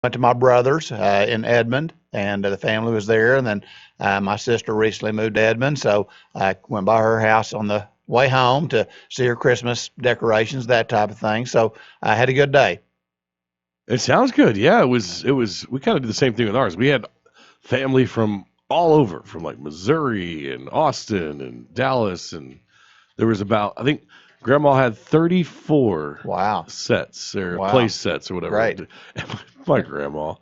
Went to my brother's in Edmond, and the family was there. And then my sister recently moved to Edmond, so I went by her house on the way home to see her Christmas decorations, that type of thing. So I had a good day. It sounds good. Yeah, it was. We kind of did the same thing with ours. We had family from all over, from like Missouri and Austin and Dallas, and there was about, I think Grandma had 34 Wow. sets or Wow. play sets or whatever. Right. My grandma,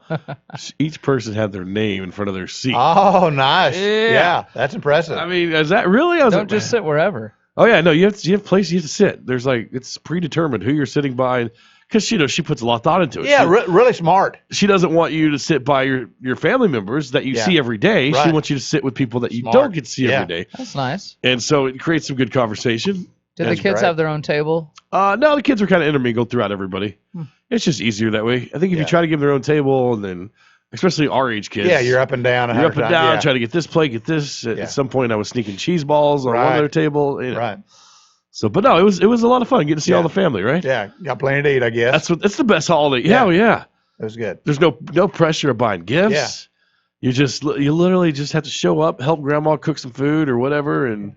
each person had their name in front of their seat. Oh, nice. Yeah. Yeah, that's impressive. I mean, is that really? Don't just sit wherever. Oh yeah, no, you have places you have to sit. There's like, it's predetermined who you're sitting by, because she puts a lot of thought into it. Yeah, really smart. She doesn't want you to sit by your family members that you see every day. Right. She wants you to sit with people that you Smart. don't get to see Yeah. every day. That's nice. And so it creates some good conversation. Did That's the kids great. have their own table? No, the kids were kind of intermingled throughout everybody. It's just easier that way. I think if you try to give them their own table, and then especially our age kids. Yeah, you're up and down. You're up and 100 down, times. try to get this plate, get this. Yeah. At some point, I was sneaking cheese balls on one Right. of their table. You know. Right. So, but no, it was a lot of fun getting to see all the family, right? Yeah, got plenty to eat, I guess. That's the best holiday. Yeah. Hell yeah. It was good. There's no pressure of buying gifts. You literally just have to show up, help grandma cook some food or whatever, and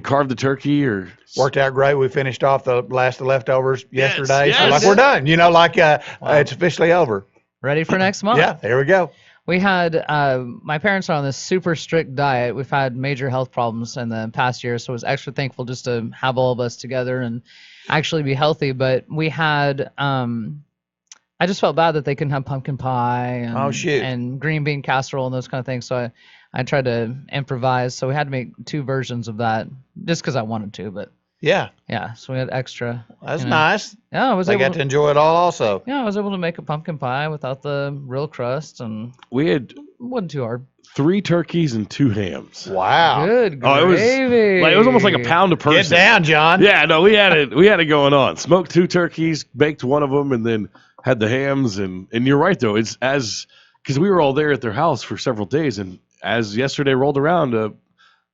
carve the turkey or Worked out great. We finished off the last of the leftovers yesterday. So yes. like we're done. It's officially over. Ready for next month? Yeah, there we go. We had, my parents are on this super strict diet. We've had major health problems in the past year, so I was extra thankful just to have all of us together and actually be healthy. But we had, I just felt bad that they couldn't have pumpkin pie and, Oh, shoot. and green bean casserole and those kind of things. So I tried to improvise. So we had to make 2 versions of that just because I wanted to. But Yeah, yeah, so we had extra. that's you know. nice. Yeah, I was They able got to enjoy it all also. Yeah, I was able to make a pumpkin pie without the real crust, and we had it wasn't too hard. 3 turkeys and 2 hams. Wow. Good Oh, gravy. it was almost like a pound a person. Get down, John. Yeah, no, we had it going on. Smoked 2 turkeys, baked one of them, and then had the hams. And you're right though, it's because we were all there at their house for several days, and as yesterday rolled around,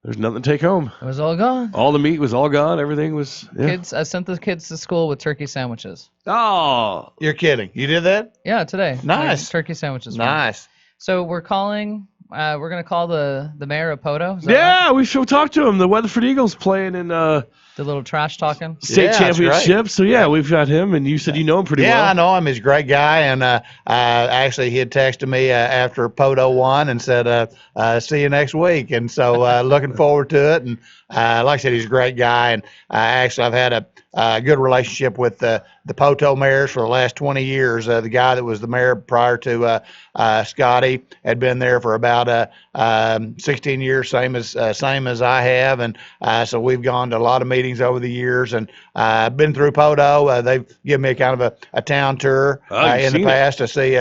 there's nothing to take home. It was all gone. All the meat was all gone. Everything was. Yeah. Kids, I sent the kids to school with turkey sandwiches. Oh, You're kidding. You did that? Yeah, today. Nice. Like, turkey sandwiches. for them. Nice. So we're calling. We're gonna call the mayor of Poto. Is that yeah, right? we should talk to him. The Weatherford Eagles playing in The little trash talking. state Yeah, that's championship. So yeah, we've got him, and you said you know him pretty Yeah, well. I know him. He's a great guy. And actually, he had texted me after Poto won and said, see you next week. And so looking forward to it. And like I said, he's a great guy. And actually, I've had a good relationship with the Poto mayors for the last 20 years. The guy that was the mayor prior to Scotty had been there for about 16 years, same as I have. And so we've gone to a lot of meetings over the years, and been through Poto. They've given me a kind of a town tour I've in the seen it. past to see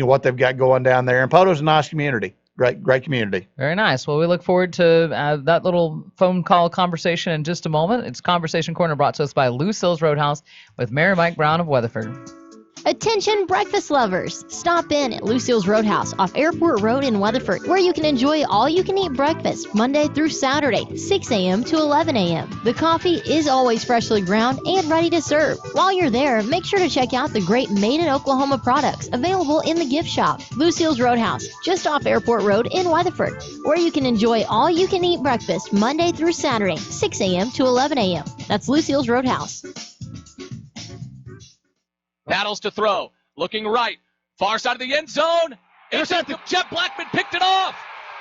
what they've got going down there. And Poto's a nice community. Great community. Very nice. Well, we look forward to that little phone call conversation in just a moment. It's Conversation Corner brought to us by Lucille's Roadhouse with Mayor Mike Brown of Weatherford. Attention breakfast lovers! Stop in at Lucille's Roadhouse off Airport Road in Weatherford, where you can enjoy all-you-can-eat breakfast Monday through Saturday, 6 a.m. to 11 a.m. The coffee is always freshly ground and ready to serve. While you're there, make sure to check out the great Made in Oklahoma products available in the gift shop. Lucille's Roadhouse, just off Airport Road in Weatherford, where you can enjoy all-you-can-eat breakfast Monday through Saturday, 6 a.m. to 11 a.m. That's Lucille's Roadhouse. Battles to throw. Looking right. Far side of the end zone. Intercepted. Jeff Blackman picked it off.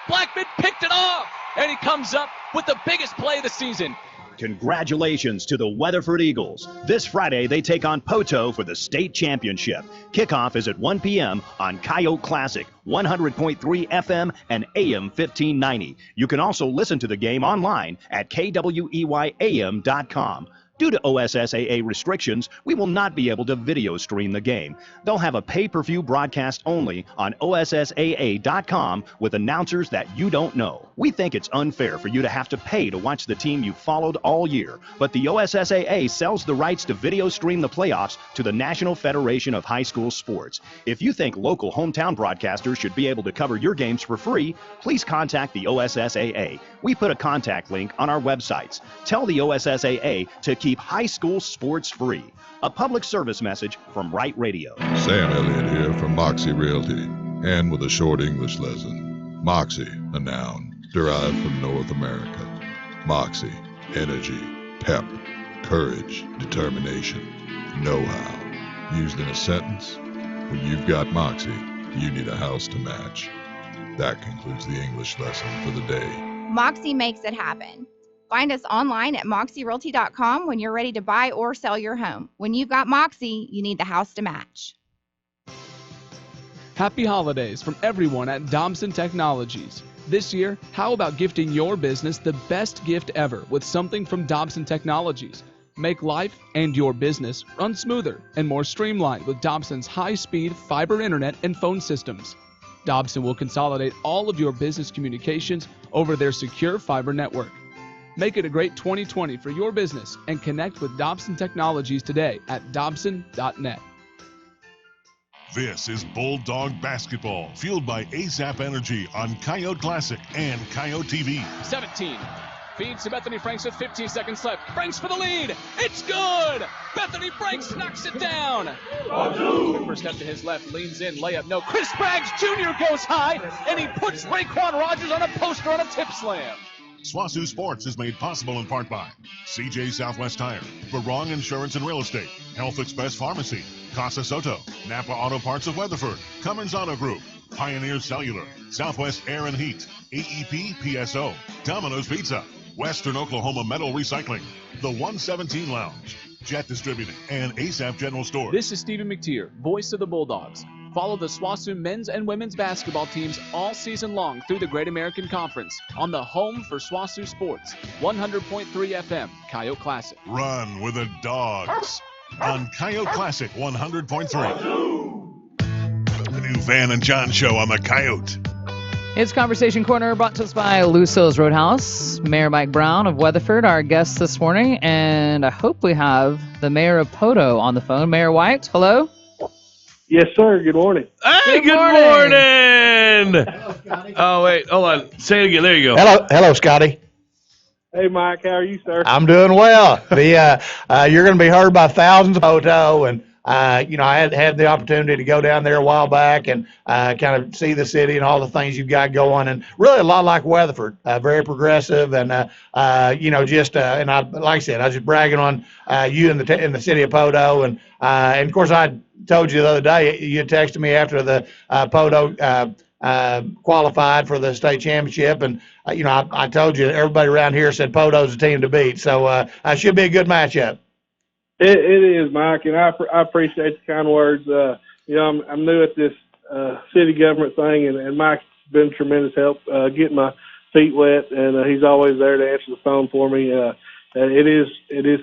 Blackman picked it off. And he comes up with the biggest play of the season. Congratulations to the Weatherford Eagles. This Friday, they take on Poto for the state championship. Kickoff is at 1 p.m. on Coyote Classic, 100.3 FM and AM 1590. You can also listen to the game online at kweyam.com. Due to OSSAA restrictions, we will not be able to video stream the game. They'll have a pay-per-view broadcast only on OSSAA.com with announcers that you don't know. We think it's unfair for you to have to pay to watch the team you followed all year, but the OSSAA sells the rights to video stream the playoffs to the National Federation of High School Sports. If you think local hometown broadcasters should be able to cover your games for free, please contact the OSSAA. We put a contact link on our websites. Tell the OSSAA to keep keep high school sports free. A public service message from Right Radio. Sam Elliott here from Moxie Realty, and with a short English lesson. Moxie, a noun, derived from North America. Moxie, energy, pep, courage, determination, know-how. Used in a sentence, when you've got Moxie, you need a house to match. That concludes the English lesson for the day. Moxie makes it happen. Find us online at moxierealty.com when you're ready to buy or sell your home. When you've got Moxie, you need the house to match. Happy holidays from everyone at Dobson Technologies. This year, how about gifting your business the best gift ever with something from Dobson Technologies? Make life and your business run smoother and more streamlined with Dobson's high-speed fiber internet and phone systems. Dobson will consolidate all of your business communications over their secure fiber network. Make it a great 2020 for your business and connect with Dobson Technologies today at dobson.net. This is Bulldog Basketball, fueled by ASAP Energy on Coyote Classic and Coyote TV. 17. Feeds to Bethany Franks with 15 seconds left. Franks for the lead. It's good. Bethany Franks knocks it down. Quick step to his left, leans in, layup. No. Chris Braggs Jr. goes high, and he puts Raekwon Rogers on a poster on a tip slam. SWASU Sports is made possible in part by CJ Southwest Tire, Barong Insurance and Real Estate, Health Express Pharmacy, Casa Soto, Napa Auto Parts of Weatherford, Cummins Auto Group, Pioneer Cellular, Southwest Air and Heat, AEP PSO, Domino's Pizza, Western Oklahoma Metal Recycling, The 117 Lounge, Jet Distributing, and ASAP General Stores. This is Stephen McTeer, voice of the Bulldogs. Follow the SWASU men's and women's basketball teams all season long through the Great American Conference on the home for SWASU Sports, 100.3 FM, Coyote Classic. Run with the Dogs on Coyote Classic 100.3. The new Van and John show on the Coyote. It's Conversation Corner brought to us by Lucille's Roadhouse. Mayor Mike Brown of Weatherford, our guest this morning, and I hope we have the mayor of Poto on the phone. Mayor White, hello. Yes, sir. Good morning. Hey, good morning. Oh, wait, hold on. Say it again. There you go. Hello, Scotty. Hey, Mike. How are you, sir? I'm doing well. You're going to be heard by thousands of Poto, and I had the opportunity to go down there a while back and kind of see the city and all the things you've got going, and really a lot like Weatherford, very progressive, and and I like I said, I was just bragging on you in the city of Poto, and of course I told you the other day you texted me after the Poto qualified for the state championship, and I told you everybody around here said Poto's a team to beat, so it should be a good matchup. It is, Mike, and I appreciate the kind words. I'm new at this city government thing, and Mike's been tremendous help getting my feet wet, and he's always there to answer the phone for me. It is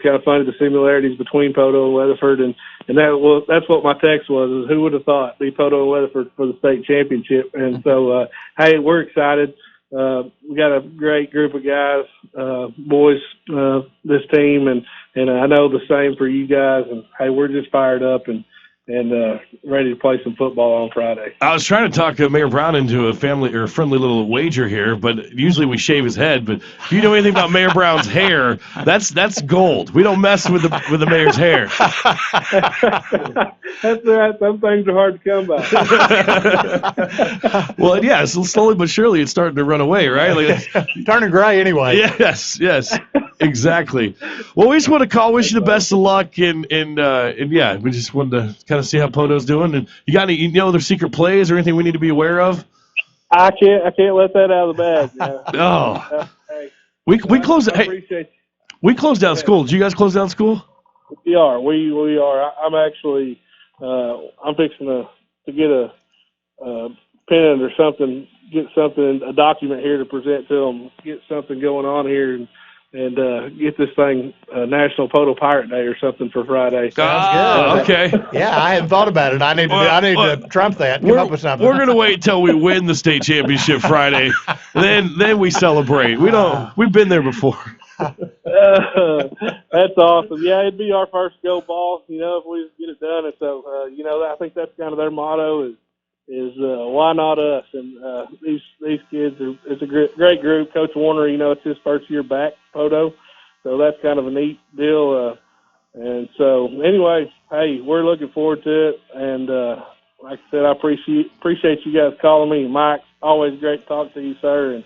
kind of funny, the similarities between Poto and Weatherford, and that's what my text was, is who would have thought, be Poto and Weatherford for the state championship. And so, hey, we're excited. We got a great group of guys, boys, this team, and I know the same for you guys. And hey, we're just fired up and ready to play some football on Friday. I was trying to talk Mayor Brown into a friendly little wager here, but usually we shave his head. But if you know anything about Mayor Brown's hair, that's gold. We don't mess with the mayor's hair. That's right. Some things are hard to come by. Well, yeah, so slowly but surely it's starting to run away, right? Like, Turning gray anyway. Yes, exactly. Well, we just want to wish you the best of luck, and yeah, we just wanted to kind of see how Poto's doing. And you got any other secret plays or anything we need to be aware of? I can't let that out of the bag. Oh, hey, we closed. I appreciate you. We closed down school. Did you guys close down school? We are. We are. I'm actually. I'm fixing to get a pennant or something. Get something, a document here to present to them. Get something going on here and get this thing National Poto Pirate Day or something for Friday. Sounds good. Okay. Yeah, I hadn't thought about it. I need to trump that. Come up with something. We're gonna wait until we win the state championship Friday, then we celebrate. We've been there before. That's awesome. Yeah, it'd be our first go ball, if we get it done. And so, I think that's kind of their motto is why not us? And these kids it's a great group. Coach Warner, it's his first year back, Poto. So that's kind of a neat deal. And so, anyway, hey, we're looking forward to it. And like I said, I appreciate you guys calling me. Mike, always great to talk to you, sir.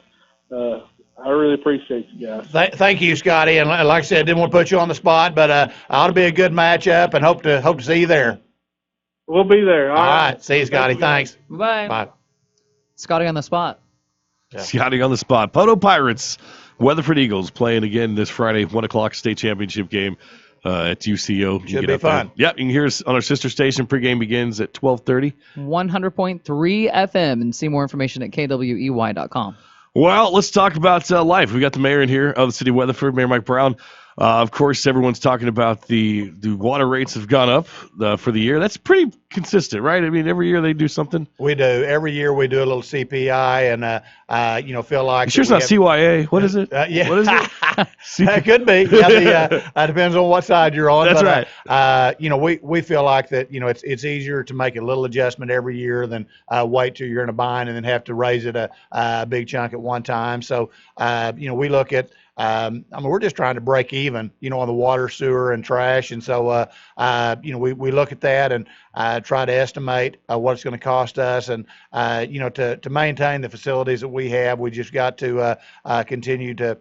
And I really appreciate you guys. Thank you, Scotty. And like I said, didn't want to put you on the spot, but ought to be a good matchup, and hope to see you there. We'll be there. All right. See you, Scotty. Thanks. Bye. Bye. Scotty on the spot. Yeah. Scotty on the spot. Poto Pirates, Weatherford Eagles playing again this Friday, 1 o'clock state championship game at UCO. Should be fun. Yep, you can hear us on our sister station. Pregame begins at 12:30. 100.3 FM, and see more information at kwey.com. Well, let's talk about life. We got the mayor in here of the city of Weatherford, Mayor Mike Brown. Of course, everyone's talking about the water rates have gone up for the year. That's pretty consistent, right? I mean, every year they do something. We do. Every year we do a little CPI and, feel like. You sure it's not CYA? What is it? Yeah. What is it? It could be. Yeah, depends on what side you're on. That's right. We feel like that, it's easier to make a little adjustment every year than wait till you're in a bind and then have to raise it a big chunk at one time. So, we look at, we're just trying to break even, on the water, sewer, and trash. And so, we look at that and try to estimate what it's going to cost us. And, to maintain the facilities that we have, we just got to continue to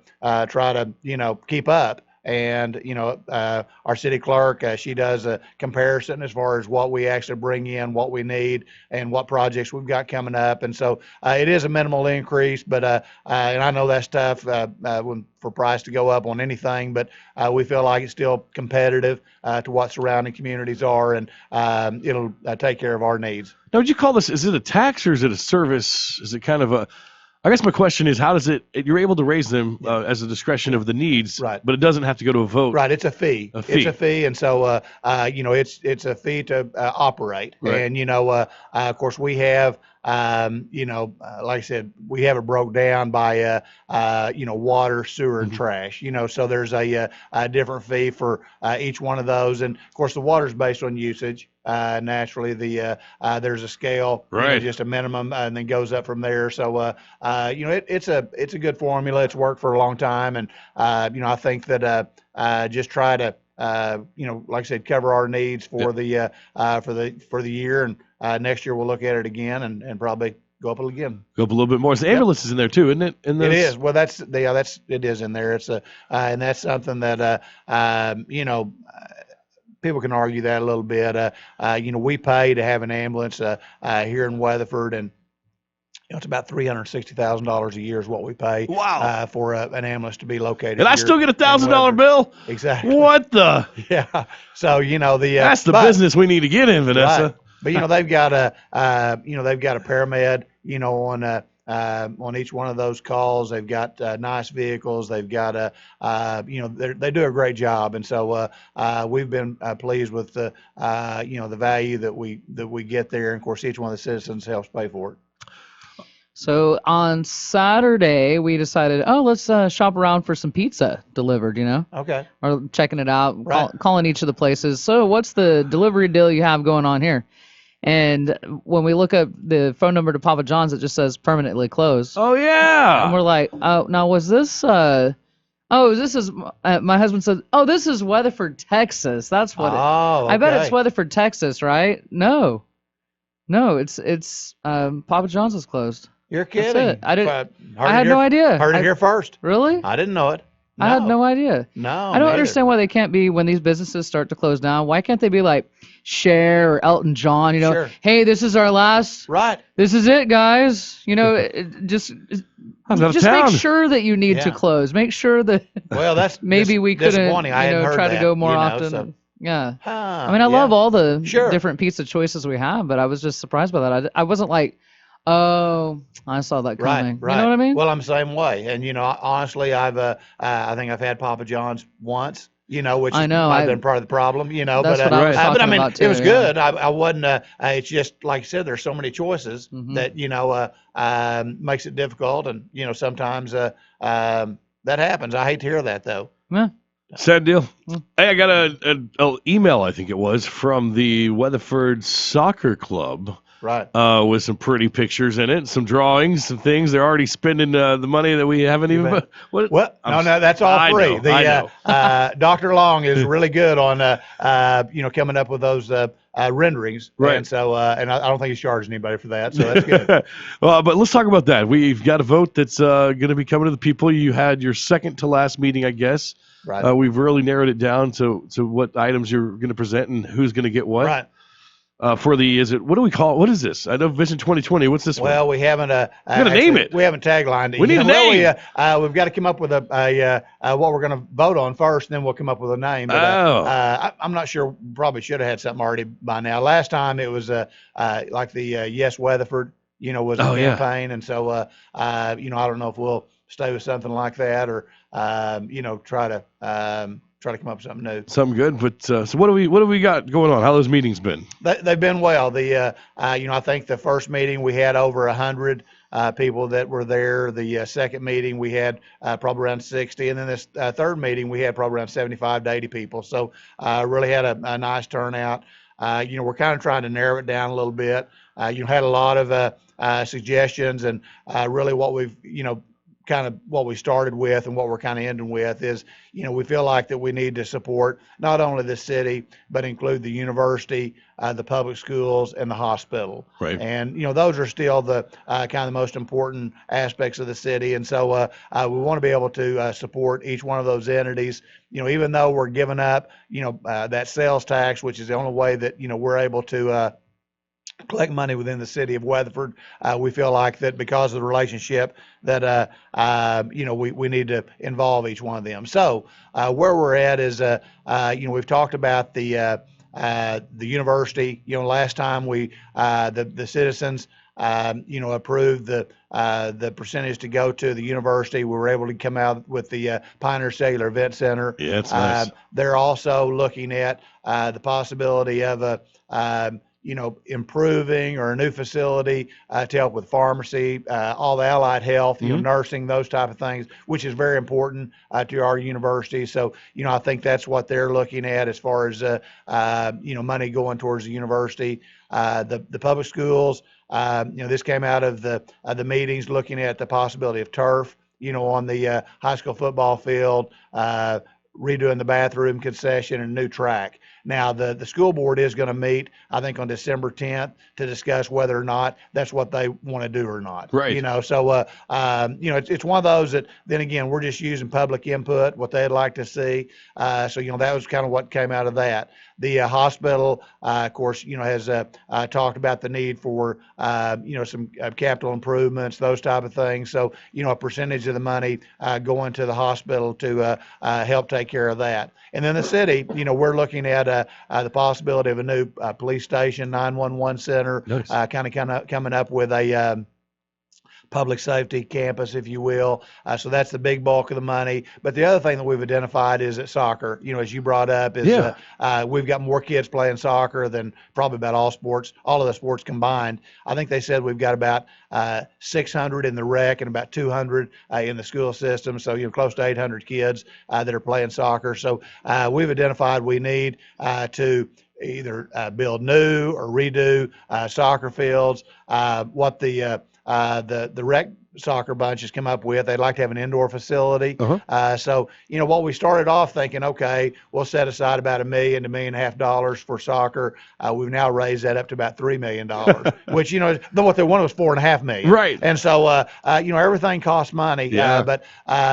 try to, keep up. And, our city clerk, she does a comparison as far as what we actually bring in, what we need, and what projects we've got coming up. And so it is a minimal increase, but and I know that's tough for price to go up on anything, but we feel like it's still competitive to what surrounding communities are, and it'll take care of our needs. Now, would you call this, is it a tax or is it a service? Is it kind of a, I guess my question is, how does you're able to raise them as a discretion of the needs, right? But it doesn't have to go to a vote. Right, it's a fee. It's a fee, and so it's a fee to operate. Right. And of course, we have like I said, we have it broke down by water, sewer, and trash. So there's a different fee for each one of those, and of course, the water is based on usage. Naturally, there's a scale, right? Just a minimum, and then goes up from there. So, it's a good formula. It's worked for a long time, and I think that just try to like I said, cover our needs for the year, and next year we'll look at it again and probably go up again. Go up a little bit more. So the ambulance is in there too, isn't it? It is. Well, it is in there. It's and that's something that people can argue that a little bit. We pay to have an ambulance here in Weatherford, and it's about $360,000 a year is what we pay. Wow. For an ambulance to be located. And I still get $1,000 bill. Exactly. What the? Yeah. So that's the business we need to get in, Vanessa. Right. But they've got a paramedic on each one of those calls. They've got nice vehicles. They've got they do a great job, and so we've been pleased with the the value that we get there. And of course, each one of the citizens helps pay for it. So on Saturday, we decided, let's shop around for some pizza delivered, Okay. Or checking it out, Right. calling each of the places. So what's the delivery deal you have going on here? And when we look up the phone number to Papa John's, it just says permanently closed. Oh, yeah. And we're like, oh, now was this, this is, my husband said, this is Weatherford, Texas. That's what okay. I bet it's Weatherford, Texas, right? No, it's Papa John's is closed. You're kidding. I had no idea. Heard it here first. Really? I didn't know it. No. I had no idea. No. I don't understand why they can't be, when these businesses start to close down, why can't they be like Cher or Elton John, Sure. Hey, this is our last, right. This is it, guys. Just make sure that you need to close. Make sure that that's maybe we couldn't, try to go more often. So. Yeah. Huh, I love all the Sure. different pizza choices we have, but I was just surprised by that. I wasn't like, oh, I saw that coming. Right. You know what I mean? Well, I'm the same way. And, honestly, I think I've had Papa John's once, which I know, might have been part of the problem, That's what I was talking about too, it was good. I wasn't, it's just, like I said, there's so many choices that, makes it difficult. And, sometimes that happens. I hate to hear that, though. Yeah. Sad deal. Hey, I got an email, I think it was, from the Weatherford Soccer Club. Right. With some pretty pictures in it, some drawings, some things. They're already spending the money that we haven't even. bet. What? Well, no, that's all I free. know, I know. Dr. Long is really good on, coming up with those renderings. Right. And so, and I don't think he's charging anybody for that. So that's good. Well, but let's talk about that. We've got a vote that's going to be coming to the people. You had your second to last meeting, I guess. Right. We've really narrowed it down to what items you're going to present and who's going to get what. Right. For the, what do we call it? What is this? I know Vision 2020. What's this one? Well, we haven't name it. We haven't taglined it. We need a name. We've got to come up with what we're going to vote on first, and then we'll come up with a name. But, I'm not sure. Probably should have had something already by now. Last time it was like the Yes Weatherford, was a campaign, and so I don't know if we'll stay with something like that or try to come up with something new. Something good, but so what do we got going on? How those meetings been? They've been well. I think the first meeting we had over 100 people that were there. The second meeting we had probably around 60, and then this third meeting we had probably around 75 to 80 people. So really had a nice turnout. We're kind of trying to narrow it down a little bit. Had a lot of suggestions, and really what we've kind of what we started with and what we're kind of ending with is, we feel like that we need to support not only the city, but include the university, the public schools, and the hospital. Right. And, those are still the kind of the most important aspects of the city. And so we want to be able to support each one of those entities, even though we're giving up, that sales tax, which is the only way that, we're able to collect money within the city of Weatherford. We feel like that because of the relationship that, we need to involve each one of them. So where we're at is, we've talked about the university. Last time the citizens, approved the percentage to go to the university. We were able to come out with the Pioneer Cellular Event Center. Yeah, that's nice. They're also looking at the possibility of improving or a new facility to help with pharmacy, all the allied health, nursing, those type of things, which is very important to our university. So, I think that's what they're looking at as far as, money going towards the university. The public schools, this came out of the meetings looking at the possibility of turf, on the high school football field, redoing the bathroom concession and a new track. Now, the school board is going to meet, I think, on December 10th to discuss whether or not that's what they want to do or not. Right. So, it's one of those that, then again, we're just using public input, what they'd like to see. So, that was kind of what came out of that. The hospital, of course, has talked about the need for, some capital improvements, those type of things. So, a percentage of the money going to the hospital to help take care of that. And then the city, we're looking at the possibility of a new police station, 911 center, Nice. kind of coming up with a public safety campus, if you will. So that's the big bulk of the money. But the other thing that we've identified is that soccer, as you brought up, is we've got more kids playing soccer than probably about all of the sports combined. I think they said we've got about 600 in the rec and about 200 in the school system. So, close to 800 kids that are playing soccer. So we've identified we need to either build new or redo soccer fields. What the rec soccer bunch has come up with, they'd like to have an indoor facility. So, what we started off thinking, okay, we'll set aside about $1 million to $1.5 million for soccer. We've now raised that up to about $3 million, which, what they wanted was $4.5 million. Right. And so, everything costs money. Yeah. But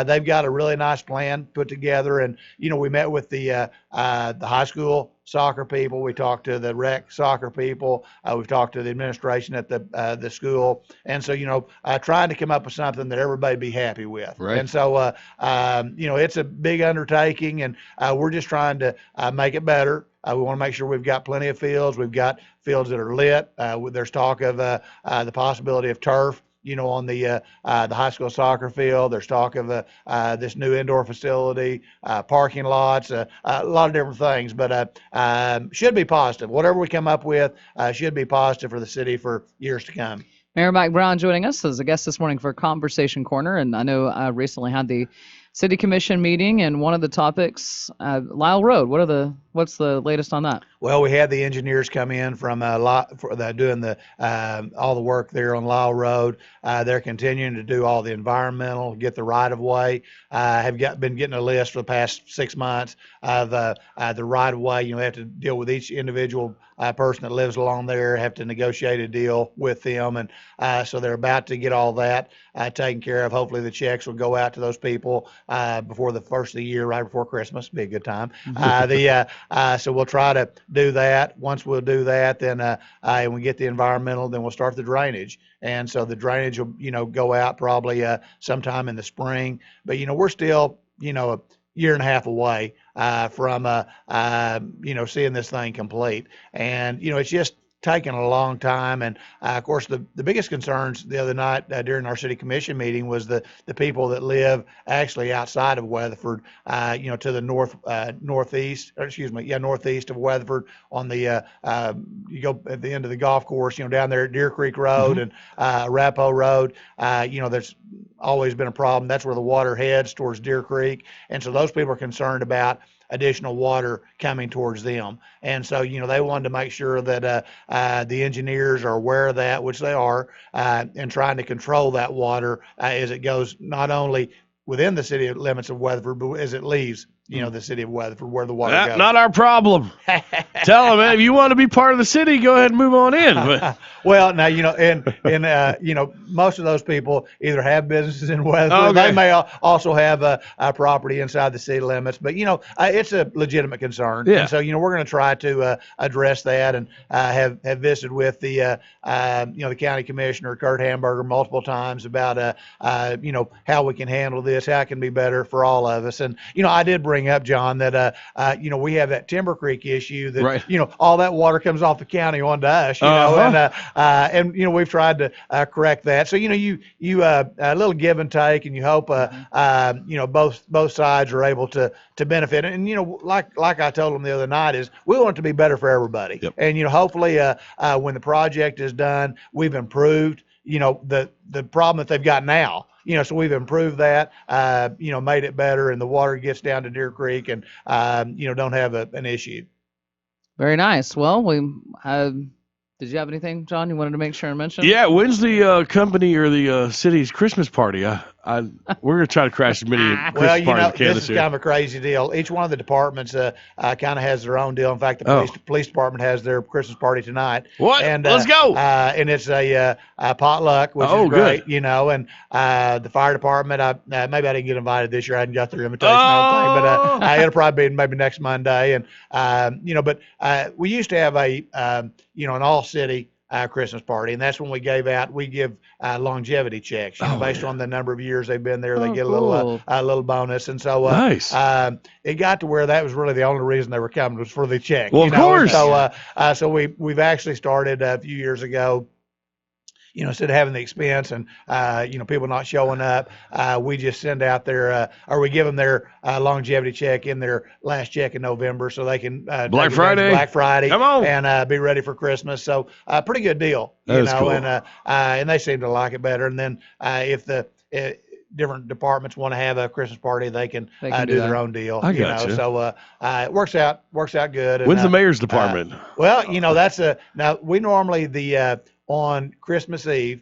they've got a really nice plan put together. And, we met with the high school soccer people. We talked to the rec soccer people. We've talked to the administration at the school. And so, trying to come up with something that everybody be happy with. Right. And so, it's a big undertaking, and we're just trying to make it better. We want to make sure we've got plenty of fields. We've got fields that are lit. There's talk of the possibility of turf, on the high school soccer field. There's talk of this new indoor facility, parking lots, a lot of different things, but should be positive. Whatever we come up with should be positive for the city for years to come. Mayor Mike Brown joining us as a guest this morning for Conversation Corner. And I know I recently had the City Commission meeting, and one of the topics, Lyle Road. What are the What's the latest on that? Well, we had the engineers come in from doing the all the work there on Lyle Road. They're continuing to do all the environmental, get the right of way. Been getting a list for the past 6 months of the right of way. They have to deal with each individual person that lives along there, have to negotiate a deal with them, and so they're about to get all that taken care of. Hopefully, the checks will go out to those people before the first of the year, right before Christmas. Be a good time. So we'll try to do that. Once we'll do that, then and we get the environmental, then we'll start the drainage. And so the drainage will, go out probably sometime in the spring. But we're still, a year and a half away from seeing this thing complete. And it's just taken a long time. And of course, the biggest concerns the other night during our city commission meeting was the people that live actually outside of Weatherford, to the northeast of Weatherford on the you go at the end of the golf course, down there at Deer Creek Road and Arapahoe Road. There's always been a problem. That's where the water heads towards Deer Creek, and so those people are concerned about additional water coming towards them. And so, they wanted to make sure that the engineers are aware of that, which they are, and trying to control that water as it goes not only within the city limits of Weatherford, but as it leaves, the city of Weatherford, where the water goes. Not our problem. Tell them, man, if you want to be part of the city, go ahead and move on in. But well, now, and most of those people either have businesses in Weatherford. Okay. They may also have a property inside the city limits, but, it's a legitimate concern. Yeah. And so, we're going to try to address that, and have visited with the county commissioner, Kurt Hamburger, multiple times about, how we can handle this, how it can be better for all of us. And, I did bring up, John, that, we have that Timber Creek issue that, Right. All that water comes off the county onto us, and we've tried to correct that. So, you a little give and take, and you hope, both sides are able to benefit. And, like I told them the other night, is we want it to be better for everybody. Yep. And, hopefully, when the project is done, we've improved, the problem that they've got now. So we've improved that, made it better, and the water gets down to Deer Creek, and, don't have an issue. Very nice. Well, did you have anything, John, you wanted to make sure and mention? yeah, when's the company or the city's Christmas party? We're going to try to crash as many Christmas Well, parties as we can this this is year. kind of a crazy deal. Each one of the departments kind of has their own deal. In fact, the police department has their Christmas party tonight. What? And, Let's go. And it's a potluck, which is great, good. And the fire department, maybe I didn't get invited this year. I hadn't got their invitation, I don't think, but it'll probably be maybe next Monday. And, but we used to have an all-city Christmas party, and that's when we give longevity checks, based on the number of years they've been there. They get a little bonus, and so Nice. It got to where that was really the only reason they were coming, was for the check. Well, of course. So we've actually started a few years ago. Instead of having the expense and, people not showing up, we just send out or we give them their longevity check in their last check in November, so they can Black Friday. Come on. And be ready for Christmas. So pretty good deal, That is cool. and they seem to like it better. And then if the different departments want to have a Christmas party, they can do their own deal. I gotcha. So it works out good. And, When's the mayor's department? Well, now we normally on Christmas Eve,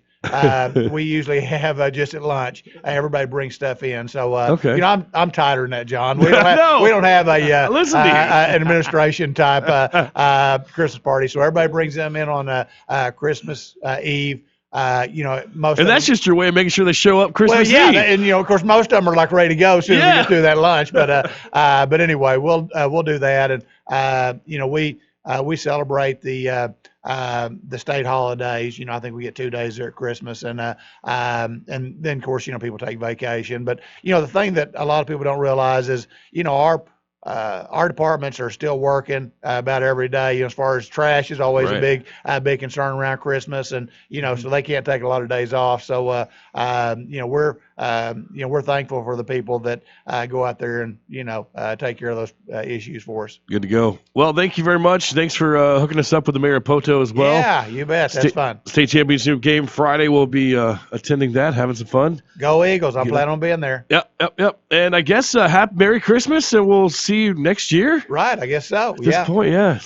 we usually have just at lunch, everybody brings stuff in. So Okay. I'm tighter than that, John. We don't have, No. we don't have a Listen to you. an administration type Christmas party. So everybody brings them in on Christmas Eve. Most And that's just your way of making sure they show up Christmas well, yeah, Eve. and of course most of them are like ready to go as soon as we get through that lunch. But anyway, we'll do that, and we celebrate the state holidays. I think we get 2 days there at Christmas, and then of course people take vacation. But the thing that a lot of people don't realize is our departments are still working about every day. As far as trash is always Right. a big concern around Christmas, and so they can't take a lot of days off. So we're we're thankful for the people that go out there and take care of those issues for us. Good to go. Well, thank you very much. Thanks for hooking us up with the Mayor of Poto as well. Yeah, you bet. That's fun. State championship game Friday. We'll be attending that, having some fun. Go Eagles! I'm planning on being there. Yep. And I guess happy Merry Christmas, and we'll see you next year. Right, I guess so. At this point, yeah.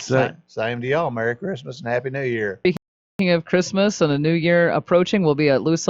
Same to y'all. Merry Christmas and Happy New Year. Speaking of Christmas and a new year approaching, we'll be at Lucille